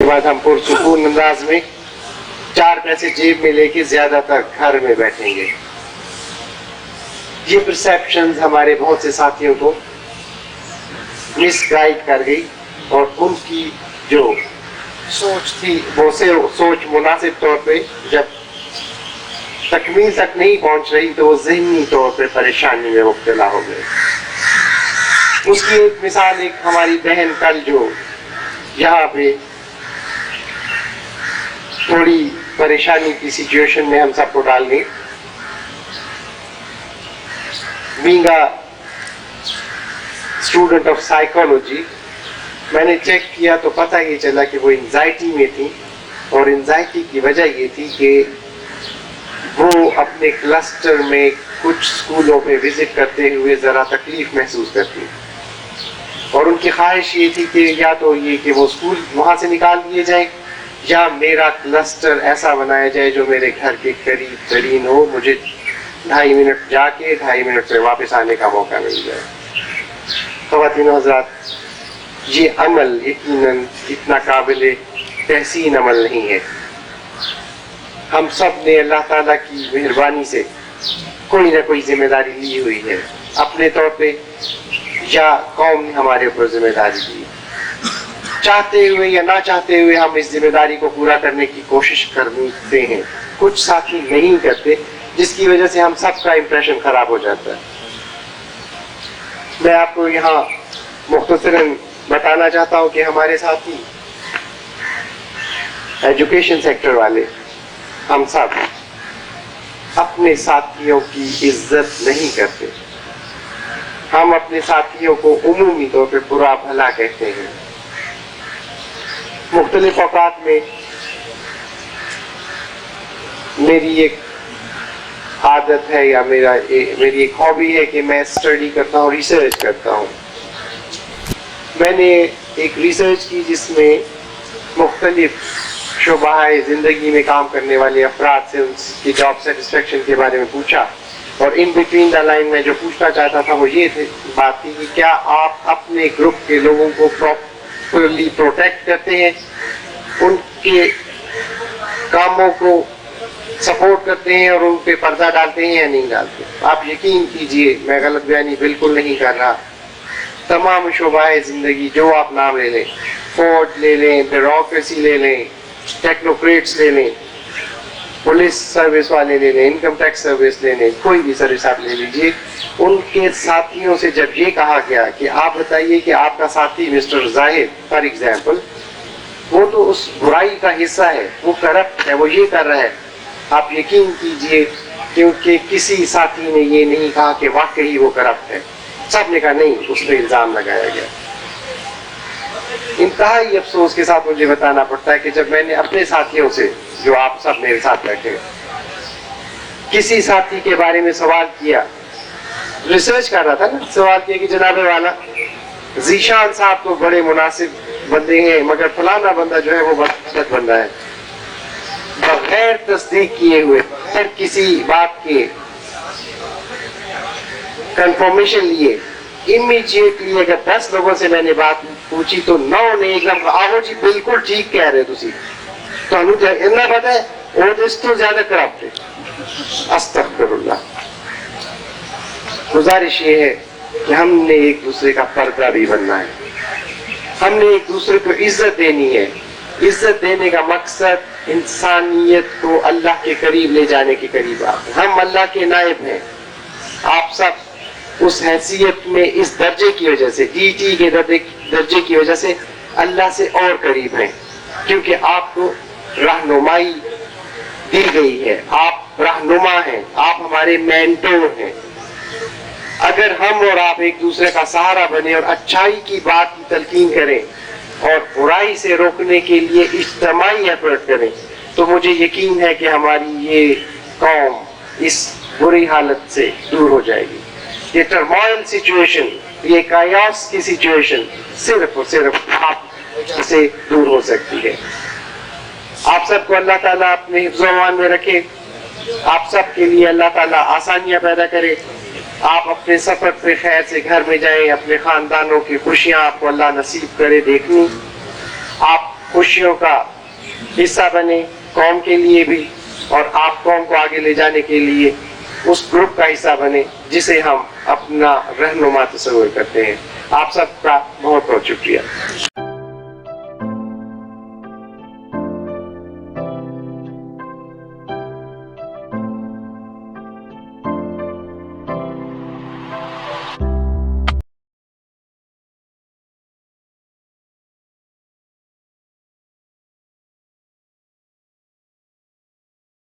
بعد हम पुरसुकून अंदाज में 4 पैसे जेब में लेके ज्यादातर घर में बैठेंगे। ये परसेप्शंस हमारे बहुत से साथियों को मिसगाइड कर गई और उनकी जो सोच थी वो से सोच मुनासिब तौर पे जब तकमील तक नहीं पहुंच रही तो वो ज़हनी तौर पे परेशानी में मुब्तला हो गए। उसकी एक मिसाल एक हमारी बहन कल जो यहाँ पे थोड़ी परेशानी की सिचुएशन में हम सबको डाल गई। Being a student of psychology, मैंने चेक किया तो पता ये चला कि वो एंजाइटी में थी और एंजाइटी की वजह ये थी कि वो अपने क्लस्टर में कुछ स्कूलों में विजिट करते हुए ज़रा तकलीफ महसूस करती और उनकी ख्वाहिश ये थी कि या तो ये कि वो स्कूल वहाँ से निकाल दिए जाए या मेरा क्लस्टर ऐसा बनाया जाए जो मेरे घर के करीब तरीन हो, मुझे 2.5 मिनट जाके 2.5 मिनट से वापस आने का मौका मिल जाए। ख़वातीन हज़रात, ये अमल यकीनन इतना काबिल तहसीन अमल नहीं है। हम सब ने अल्लाह ताला की मेहरबानी से कोई ना कोई जिम्मेदारी ली हुई है अपने तौर पे या कौम ने हमारे ऊपर जिम्मेदारी दी। चाहते हुए या ना चाहते हुए हम इस जिम्मेदारी को पूरा करने की कोशिश करते हैं। कुछ साथी नहीं करते जिसकी वजह से हम सबका इंप्रेशन खराब हो जाता है। मैं आपको यहाँ मुख्तसरन बताना चाहता हूँ कि हमारे साथी एजुकेशन सेक्टर वाले हम सब अपने साथियों की इज्जत नहीं करते। हम अपने साथियों को उमूमी तौर पे बुरा भला कहते हैं। मुख्तलिफ औकात में मेरी एक आदत है या मेरी एक हॉबी है कि मैं स्टडी करता हूँ, रिसर्च करता हूँ। मैंने एक रिसर्च की जिसमें मुख्तलिफ शोबाए ज़िंदगी में काम करने वाले अफराद से उनकी जॉब सेटिस्फेक्शन के बारे में पूछा और इन बिटवीन द लाइन में जो पूछना चाहता था वो ये बात थी कि क्या आप अपने ग्रुप के लोगों को प्रॉपरली प्रोटेक्ट करते हैं, उनके कामों को सपोर्ट करते हैं और उन पे पर्दा डालते हैं या नहीं डालते। आप यकीन कीजिए मैं गलत बयानी बिल्कुल नहीं कर रहा। तमाम शोबाए ज़िंदगी जो आप नाम ले लें, फौज ले लें, ब्यूरोक्रेसी ले लें, टेक्नोक्रेट्स ले लें, पुलिस सर्विस वाले ले लें, इनकम टैक्स सर्विस ले लें, कोई भी सर्विस आप ले लीजिए, उनके साथियों से जब ये कहा गया कि आप बताइए कि आपका साथी मिस्टर जाहिद फॉर एग्जाम्पल वो तो उस बुराई का हिस्सा है, वो करप्ट है, वो ये कर रहा है, आप यकीन कीजिए क्योंकि किसी साथी ने ये नहीं कहा कि वाकई वो करप्ट है। सब ने कहा नहीं, उस पर इल्ज़ाम लगाया गया। इंतहाई अफसोस के साथ मुझे बताना पड़ता है कि जब मैंने अपने साथियों से जो आप सब मेरे साथ बैठे किसी साथी के बारे में सवाल किया, रिसर्च कर रहा था ना, सवाल किया कि जनाबे वाला जीशान साहब तो बड़े मुनासिब बंदे हैं मगर फलाना बंदा जो है वो गलत बंदा है, बगैर तस्दीक किए हुए, बगैर किसी बात के कंफर्मेशन लिए इमीडिएटली अगर 10 लोगों से मैंने बात पूछी तो 9 ने एकदम आहो जी बिल्कुल ठीक कह रहे तुसी तो इतना पता है वो देश तो ज्यादा करप्ट है। अस्तगफिरुल्लाह। गुजारिश ये है कि हमने एक दूसरे का पर्दा भी बनना है, हमने एक दूसरे को इज्जत देनी है। इज्जत देने का मकसद इंसानियत को अल्लाह के करीब ले जाने के करीब आप, हम अल्लाह के नायब हैं। आप सब उस हैसियत में इस दर्जे की वजह से, डीटी के दर्जे की वजह से अल्लाह से और करीब हैं क्योंकि आपको रहनुमाई दी गई है, आप रहनुमा हैं, आप हमारे मेंटोर हैं। अगर हम और आप एक दूसरे का सहारा बने और अच्छाई की बात की तलकीन करें और बुराई से रोकने के लिए इज्तिमाई एफर्ट करें तो मुझे यकीन है कि हमारी ये कौम इस बुरी हालत से दूर हो जाएगी। ये टर्मोइल सिचुएशन, ये कायास की सिचुएशन सिर्फ और सिर्फ आप से दूर हो सकती है। आप सबको अल्लाह ताला अपने हिफ्ज़-ओ-अमान में रखे, आप सब के लिए अल्लाह ताला आसानियां पैदा करे, आप अपने सफर पे खैर से घर में जाएं, अपने खानदानों की खुशियां आपको अल्लाह नसीब करे देखनी, आप खुशियों का हिस्सा बने, कौम के लिए भी, और आप कौम को आगे ले जाने के लिए उस ग्रुप का हिस्सा बने जिसे हम अपना रहनुमा तस्वीर करते हैं। आप सबका बहुत बहुत शुक्रिया।